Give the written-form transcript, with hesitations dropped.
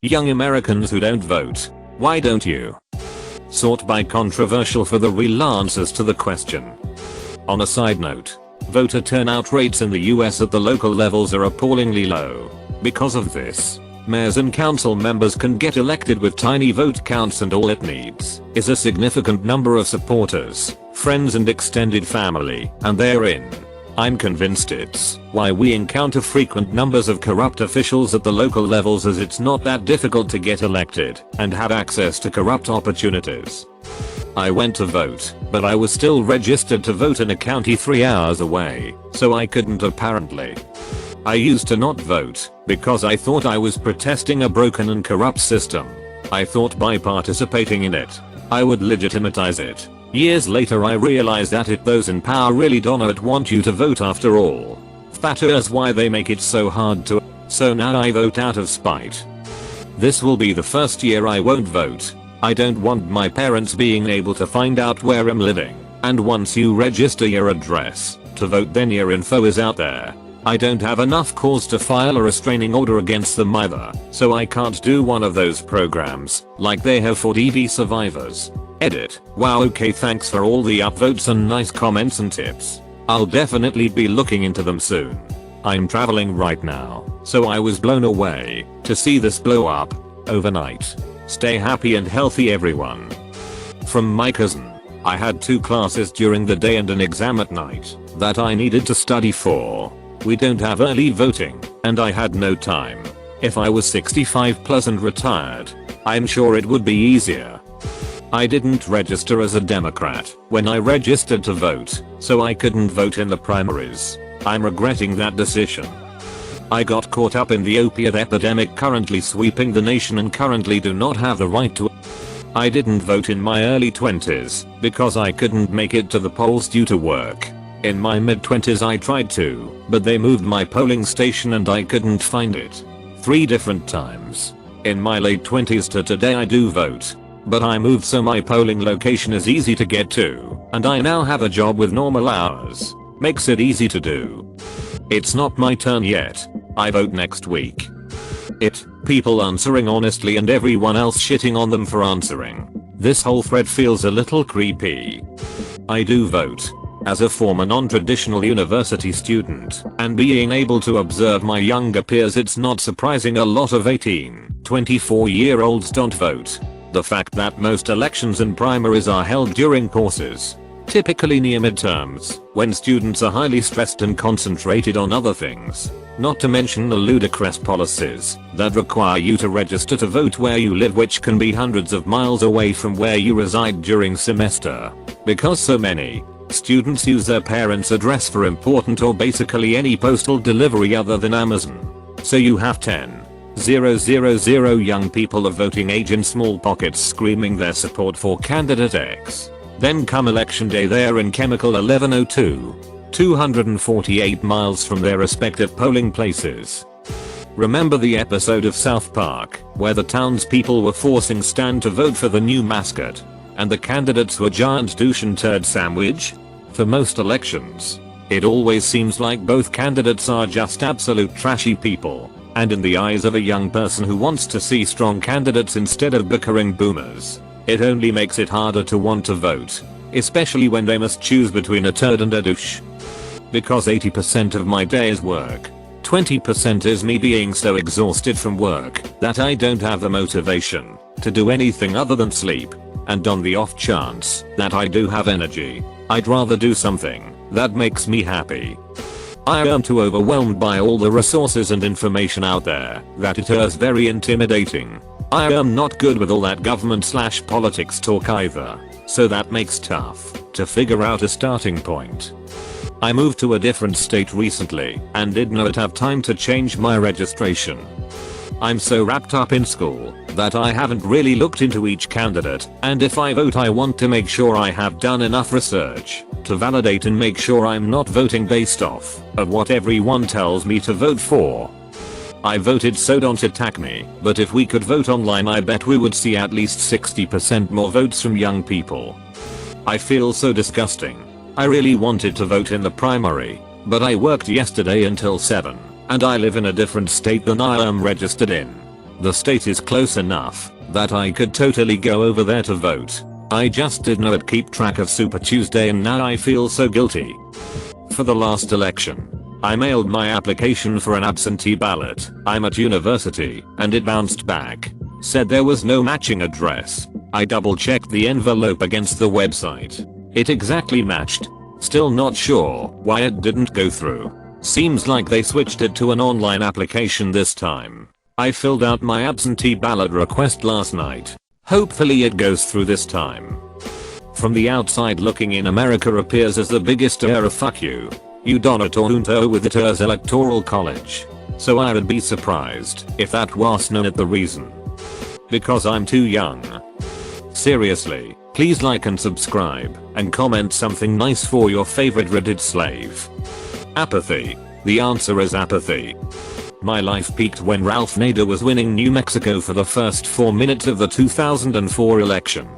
Young Americans who don't vote. Why don't you? Sort by controversial for the real answers to the question. On a side note, voter turnout rates in the US at the local levels are appallingly low. Because of this, mayors and council members can get elected with tiny vote counts, and all it needs is a significant number of supporters, friends and extended family, and they're in. I'm convinced it's why we encounter frequent numbers of corrupt officials at the local levels, as it's not that difficult to get elected and have access to corrupt opportunities. I went to vote, but I was still registered to vote in a county 3 hours away, so I couldn't apparently. I used to not vote because I thought I was protesting a broken and corrupt system. I thought by participating in it, I would legitimize it. Years later I realized that those in power really don't want you to vote after all. That is why they make it so hard to. So now I vote out of spite. This will be the first year I won't vote. I don't want my parents being able to find out where I'm living. And once you register your address to vote, then your info is out there. I don't have enough cause to file a restraining order against them either, so I can't do one of those programs like they have for DV survivors. Edit. Wow, okay, thanks for all the upvotes and nice comments and tips. I'll definitely be looking into them soon. I'm traveling right now, so I was blown away to see this blow up overnight. Stay happy and healthy, everyone. From my cousin. I had 2 classes during the day and an exam at night that I needed to study for. We don't have early voting, and I had no time. If I was 65 plus and retired, I'm sure it would be easier. I didn't register as a Democrat when I registered to vote, so I couldn't vote in the primaries. I'm regretting that decision. I got caught up in the opiate epidemic currently sweeping the nation and currently do not have the right to. I didn't vote in my early 20s because I couldn't make it to the polls due to work. In my mid-20s I tried to, but they moved my polling station and I couldn't find it. 3 different times. In my late 20s to today I do vote. But I moved so my polling location is easy to get to, and I now have a job with normal hours. Makes it easy to do. It's not my turn yet. I vote next week. People answering honestly and everyone else shitting on them for answering. This whole thread feels a little creepy. I do vote. As a former non-traditional university student, and being able to observe my younger peers, it's not surprising a lot of 18, 24-year-olds don't vote. The fact that most elections and primaries are held during courses, typically near midterms, when students are highly stressed and concentrated on other things. Not to mention the ludicrous policies that require you to register to vote where you live, which can be hundreds of miles away from where you reside during semester. Because so many students use their parents' address for important or basically any postal delivery other than Amazon. So you have 10,000 young people of voting age in small pockets screaming their support for candidate X. Then come election day, they're in chemical 1102, 248 miles from their respective polling places. Remember the episode of South Park where the townspeople were forcing Stan to vote for the new mascot, and the candidates were giant douche and turd sandwich? For most elections, it always seems like both candidates are just absolute trashy people. And in the eyes of a young person who wants to see strong candidates instead of bickering boomers, it only makes it harder to want to vote, especially when they must choose between a turd and a douche. Because 80% of my day is work, 20% is me being so exhausted from work that I don't have the motivation to do anything other than sleep, and on the off chance that I do have energy, I'd rather do something that makes me happy. I am too overwhelmed by all the resources and information out there that it is very intimidating. I am not good with all that government/politics talk either, so that makes tough to figure out a starting point. I moved to a different state recently and did not have time to change my registration. I'm so wrapped up in school that I haven't really looked into each candidate, and if I vote I want to make sure I have done enough research to validate and make sure I'm not voting based off of what everyone tells me to vote for. I voted, so don't attack me, but if we could vote online I bet we would see at least 60% more votes from young people. I feel so disgusting. I really wanted to vote in the primary, but I worked yesterday until 7, and I live in a different state than I am registered in. The state is close enough that I could totally go over there to vote. I just did not keep track of Super Tuesday and now I feel so guilty. For the last election, I mailed my application for an absentee ballot. I'm at university and it bounced back. Said there was no matching address. I double checked the envelope against the website. It exactly matched. Still not sure why it didn't go through. Seems like they switched it to an online application this time. I filled out my absentee ballot request last night. Hopefully it goes through this time. From the outside looking in, America appears as the biggest era fuck you. You donut unto with it as electoral college. So I would be surprised if that wasn't the reason. Because I'm too young. Seriously, please like and subscribe and comment something nice for your favorite Reddit slave. Apathy. The answer is apathy. My life peaked when Ralph Nader was winning New Mexico for the first 4 minutes of the 2004 election.